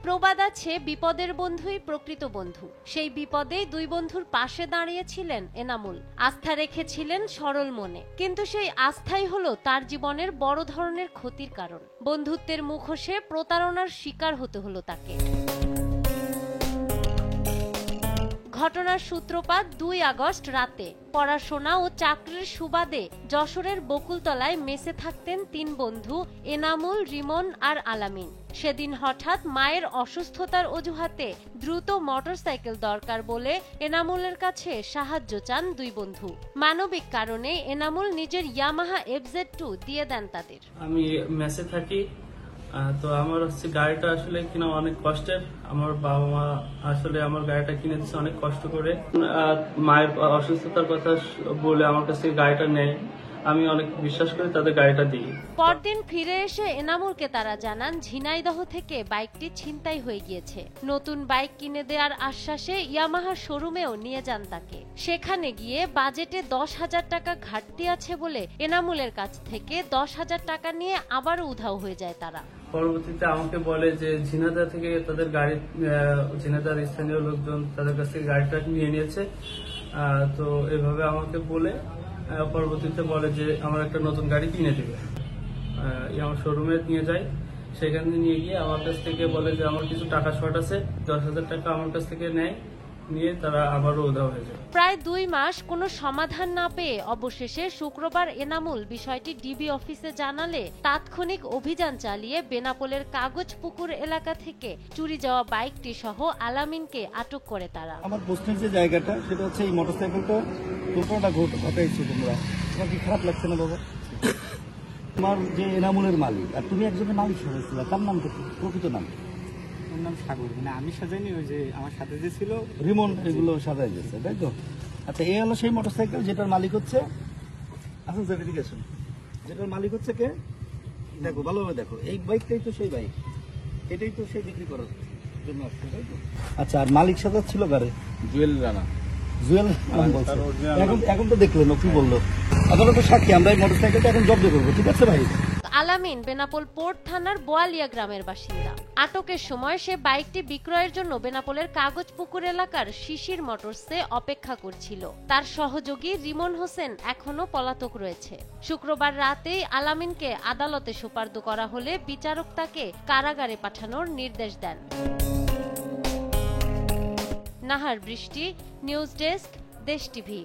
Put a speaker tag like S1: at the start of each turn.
S1: প্রবাদ আছে, বিপদের বন্ধুই প্রকৃত বন্ধু। সেই বিপদেই দুই বন্ধুর পাশে দাঁড়িয়েছিলেন এনামুল, আস্থা রেখেছিলেন সরল মনে। কিন্তু সেই আস্থাই হলো তার জীবনের বড় ধরনের ক্ষতির কারণ। বন্ধুত্বের মুখোশে প্রতারণার শিকার হতে হলো তাকে। ঘটনার সূত্রপাত 2 আগস্ট রাতে। পড়াশোনা ও চাকরির সুবাদে যশোরের বকুলতলায় মেসে থাকতেন 3 বন্ধু এনামুল, রিমন আর আলামিন। সেদিন হঠাৎ মায়ের অসুস্থতার অজুহাতে দ্রুত মোটরসাইকেল দরকার বলে এনামুলের কাছে সাহায্য চান 2 বন্ধু। মানবিক কারণে এনামুল নিজের ইয়ামাহা FZ2 দিয়ে দেন তাদের।
S2: আমি মেসে থাকি, তো আমার গাড়িটা আসলে কিনা অনেক কষ্টের। আমার বাবা মা আসলে আমার গাড়িটা কিনে দিচ্ছে অনেক কষ্ট করে। মায়ের অসুস্থতার কথা বলে আমার কাছ থেকে গাড়িটা নেয়। আমি অনেক বিশ্বাস করে তাদের গাড়িটা দিই।
S1: পরদিন ফিরে এসে এনামুলকে তারা জানান ঝিনাইদহ থেকে বাইকটি ছিনতাই হয়ে গিয়েছে। নতুন বাইক কিনে দেওয়ার আশ্বাসে ইয়ামাহার শোরুমেও নিয়ে যান তাকে। সেখানে গিয়ে বাজেটে 10,000 টাকা ঘাটতি আছে বলে এনামুলের কাছ থেকে 10,000 টাকা নিয়ে আবারও উধাও হয়ে যায় তারা।
S2: পরবর্তীতে আমাকে বলে যে ঝিনাইদহ থেকে তাদের গাড়ি, ঝিনাইদহের স্থানীয় লোকজন তাদের কাছ থেকে গাড়িটা নিয়ে নিয়েছে। তো এভাবে আমাকে বলে পরবর্তীতে বলে যে আমার একটা নতুন গাড়ি কিনে দেবে। আমার শোরুমে নিয়ে যায়। সেখানে নিয়ে গিয়ে আমার কাছ থেকে বলে যে আমার কিছু টাকা শর্ট আছে, 10,000 টাকা আমার কাছ থেকে নেয়, নিয়ে তারা আবারও উধাও হয়ে যায়।
S1: প্রায় 2 মাস কোনো সমাধান না পেয়ে অবশেষে শুক্রবার এনামুল বিষয়টি ডিবি অফিসে জানালে তাৎক্ষণিক অভিযান চালিয়ে বেনাপোলের কাগজপুকুর এলাকা থেকে চুরি যাওয়া বাইকটি সহ আলামিনকে আটক করে তারা।
S3: আমার প্রশ্নের যে জায়গাটা সেটা হচ্ছে এই মোটরসাইকেলটা দুটোটা ঘটাইছো তোমরা, তোমার কি খারাপ লাগছে না বাবা? তোমার যে এনামুলের মালিক আর তুমি একজনের মালিক সাজাইছিল, তার নাম তো প্রকৃত নাম?
S4: ওর নাম সাগর। মানে আমি সাজাইনি, ওই যে আমার সাথে যে ছিল
S3: রিমন এগুলো সাজাই দিয়েছে, তাই তো? আচ্ছা, এই হলো সেই মোটরসাইকেল যেটার মালিক হচ্ছে, আসুন ভেরিফিকেশন, যেটার মালিক হচ্ছে কে? দেখো ভালোভাবে দেখো, এই বাইকটাই তো সেই বাইক, এটাই তো সেই বিক্রি করার জন্য আসছে, তাই তো? আচ্ছা, আর মালিক সাজাচ্ছিল গাড়ি
S4: জুয়েল রানা।
S3: জুয়েল নাম বলছে। এখন তো দেখলেন ও কি বললো। আপনারা তো সাক্ষী, আমরা এই মোটরসাইকেলটা এখন জব্দ করবো, ঠিক আছে ভাই?
S1: আলামিন বেনাপোল পোর্ট থানার বোয়ালিয়া গ্রামের বাসিন্দা। আটকের সময় সে বাইকটি বিক্রয়ের জন্য বেনাপোলের কাগজপুকুর এলাকার শিশির মোটরসে অপেক্ষা করছিল। তার সহযোগী রিমন হোসেন এখনো পলাতক রয়েছে। শুক্রবার রাতেই আলামিনকে আদালতে সোপর্দ করা হলে বিচারক তাকে কারাগারে পাঠানোর নির্দেশ দেন। নাহার বৃষ্টি, নিউজ ডেস্ক, দেশ টিভি।